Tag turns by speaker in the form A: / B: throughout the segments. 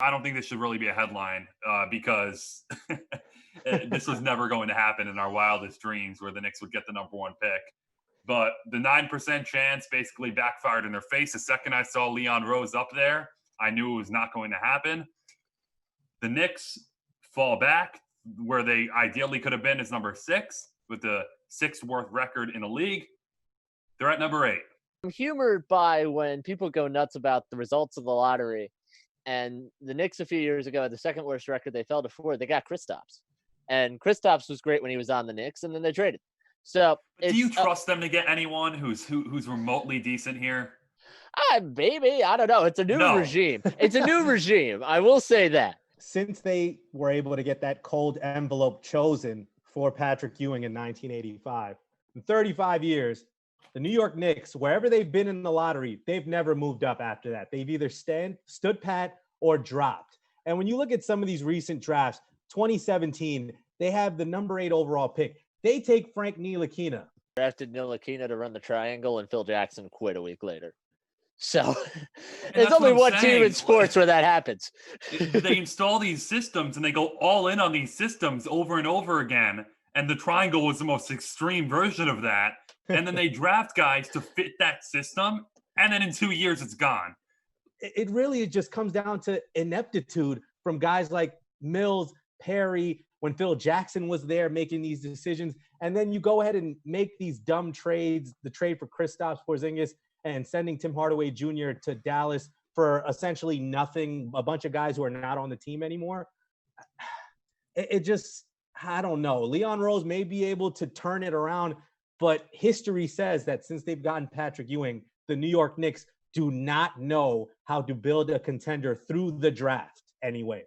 A: I don't think this should really be a headline because this was never going to happen in our wildest dreams where the Knicks would get the number one pick. But the 9% chance basically backfired in their face. The second I saw Leon Rose up there, I knew it was not going to happen. The Knicks fall back where they ideally could have been as number 6 with the 6th worst record in the league. They're at number 8.
B: I'm humored by when people go nuts about the results of the lottery. And the Knicks a few years ago had the second worst record. They fell to 4. They got Kristaps. And Kristaps was great when he was on the Knicks, and then they traded. So
A: do you trust them to get anyone who's remotely decent here?
B: Maybe. I don't know. It's a new regime. It's a new regime. I will say that.
C: Since they were able to get that cold envelope chosen for Patrick Ewing in 1985, in 35 years, the New York Knicks, wherever they've been in the lottery, they've never moved up after that. They've either stood pat or dropped. And when you look at some of these recent drafts, 2017, they have the number 8 overall pick. They take Frank Ntilikina.
B: Drafted Ntilikina to run the triangle, and Phil Jackson quit a week later. So there's only one team in sports where that happens.
A: They install these systems and they go all in on these systems over and over again. And the triangle was the most extreme version of that. And then they draft guys to fit that system. And then in 2 years, it's gone.
C: It really just comes down to ineptitude from guys like Mills, Perry, when Phil Jackson was there making these decisions. And then you go ahead and make these dumb trades, the trade for Kristaps Porzingis and sending Tim Hardaway Jr. to Dallas for essentially nothing, a bunch of guys who are not on the team anymore. It just, I don't know. Leon Rose may be able to turn it around, but history says that since they've gotten Patrick Ewing, the New York Knicks do not know how to build a contender through the draft anyway.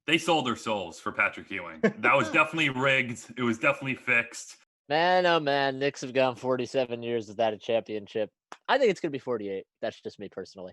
A: They sold their souls for Patrick Ewing. That was definitely rigged. It was definitely fixed.
B: Man, oh man, Knicks have gone 47 years without a championship. I think it's going to be 48. That's just me personally.